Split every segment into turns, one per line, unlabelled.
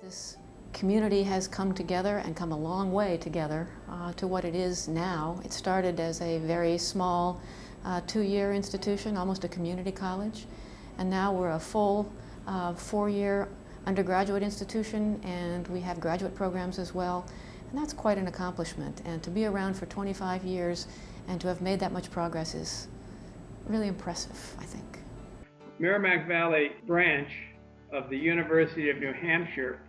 This community has come together and come a long way together to what it is now. It started as a very small two-year institution, almost a community college, and now we're a full four-year undergraduate institution, and we have graduate programs as well, and that's quite an accomplishment. And to be around for 25 years and to have made that much progress is really impressive, I think.
Merrimack Valley branch of the University of New Hampshire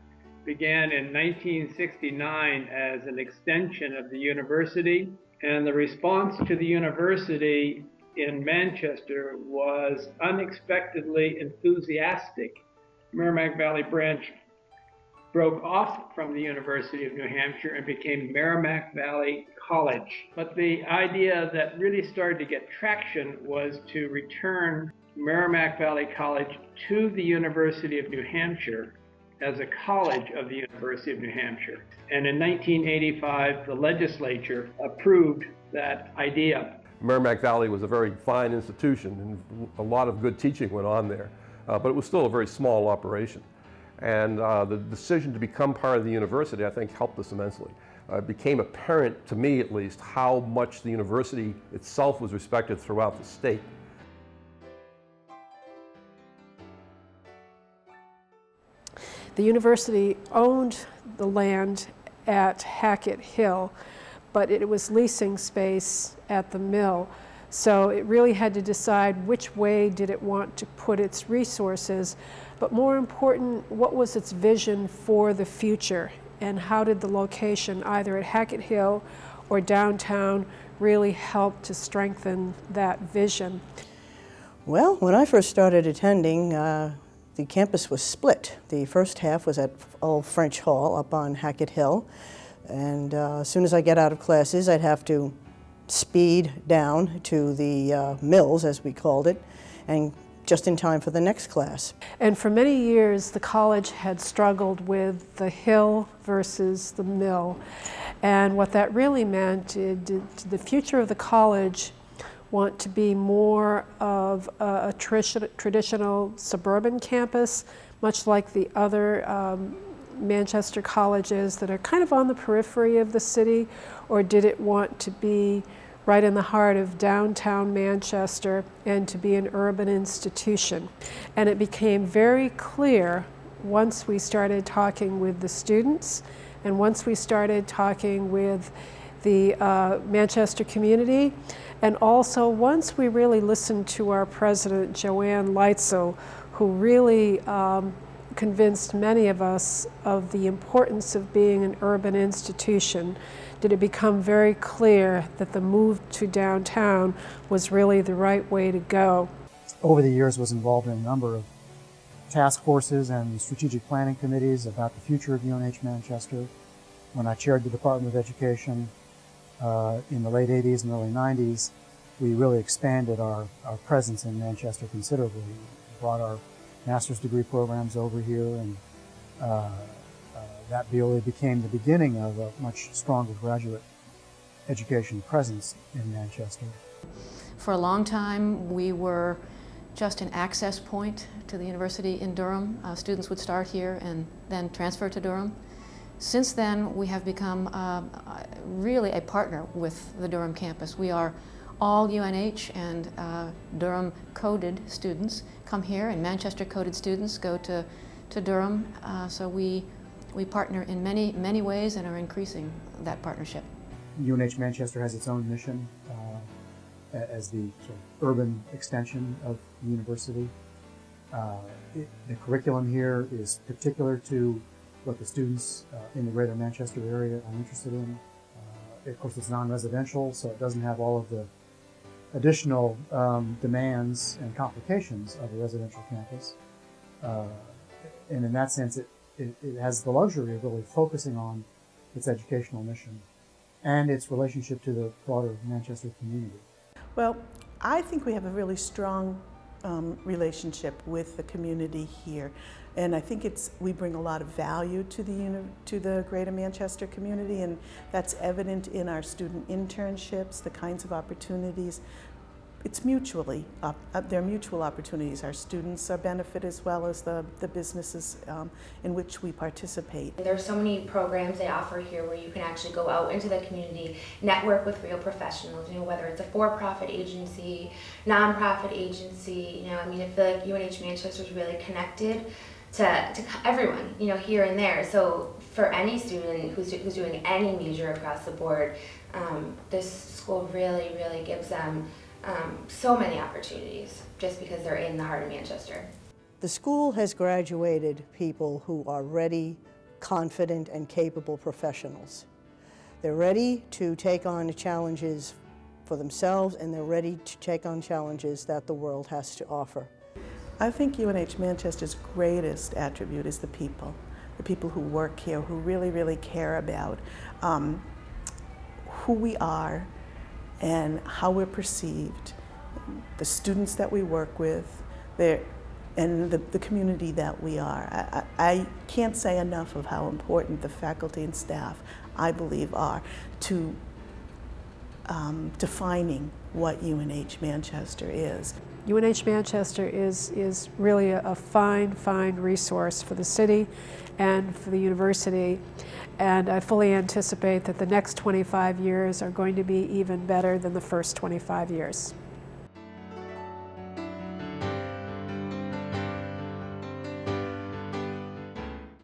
began in 1969 as an extension of the university, and the response to the university in Manchester was unexpectedly enthusiastic. Merrimack Valley branch broke off from the University of New Hampshire and became Merrimack Valley College. But the idea that really started to get traction was to return Merrimack Valley College to the University of New Hampshire as a college of the University of New Hampshire. And in 1985, the legislature approved that idea.
Merrimack Valley was a very fine institution, and a lot of good teaching went on there, but it was still a very small operation. And the decision to become part of the university, I think, helped us immensely. It became apparent, to me at least, how much the university itself was respected throughout the state.
The university owned the land at Hackett Hill, but it was leasing space at the mill. So it really had to decide which way did it want to put its resources, but more important, what was its vision for the future, and how did the location, either at Hackett Hill or downtown, really help to strengthen that vision?
Well, when I first started attending, the campus was split. The first half was at Old French Hall up on Hackett Hill, and as soon as I get out of classes, I'd have to speed down to the mills, as we called it, and just in time for the next class.
And for many years, the college had struggled with the hill versus the mill. And what that really meant, did the future of the college want to be more of a traditional suburban campus, much like the other Manchester colleges that are kind of on the periphery of the city, or did it want to be right in the heart of downtown Manchester and to be an urban institution? And it became very clear once we started talking with the students and once we started talking with the Manchester community, and also once we really listened to our president, Joanne Leitzel, who really convinced many of us of the importance of being an urban institution, did it become very clear that the move to downtown was really the right way to go.
Over the years, was involved in a number of task forces and strategic planning committees about the future of UNH Manchester. When I chaired the Department of Education in the late 80s and early 90s, we really expanded our presence in Manchester considerably. We brought our master's degree programs over here, and that really became the beginning of a much stronger graduate education presence in Manchester.
For a long time, we were just an access point to the university in Durham. Students would start here and then transfer to Durham. Since then, we have become really a partner with the Durham campus. We are all UNH and Durham coded students come here, and Manchester coded students go to Durham. So we partner in many ways and are increasing that partnership.
UNH Manchester has its own mission as the sort of urban extension of the university. The curriculum here is particular to what the students in the greater Manchester area are interested in. Of course, it's non-residential, so it doesn't have all of the additional demands and complications of a residential campus. And in that sense, it has the luxury of really focusing on its educational mission and its relationship to the broader Manchester community.
Well, I think we have a really strong relationship with the community here, and I think we bring a lot of value to the greater Manchester community, and that's evident in our student internships, the kinds of opportunities it's mutually, they're mutual opportunities. Our students benefit as well as the businesses in which we participate.
There's so many programs they offer here where you can actually go out into the community, network with real professionals, whether it's a for-profit agency, non-profit agency, I mean, I feel like UNH Manchester is really connected to everyone, here and there. So for any student who's doing any major across the board, this school really, really gives them so many opportunities just because they're in the heart of Manchester.
The school has graduated people who are ready, confident, and capable professionals. They're ready to take on challenges for themselves, and they're ready to take on challenges that the world has to offer.
I think UNH Manchester's greatest attribute is the people who work here, who really, really care about who we are and how we're perceived, the students that we work with, and the community that we are. I can't say enough of how important the faculty and staff, I believe, are to defining what UNH Manchester is.
UNH Manchester is really a fine, fine resource for the city and for the university. And I fully anticipate that the next 25 years are going to be even better than the first 25 years.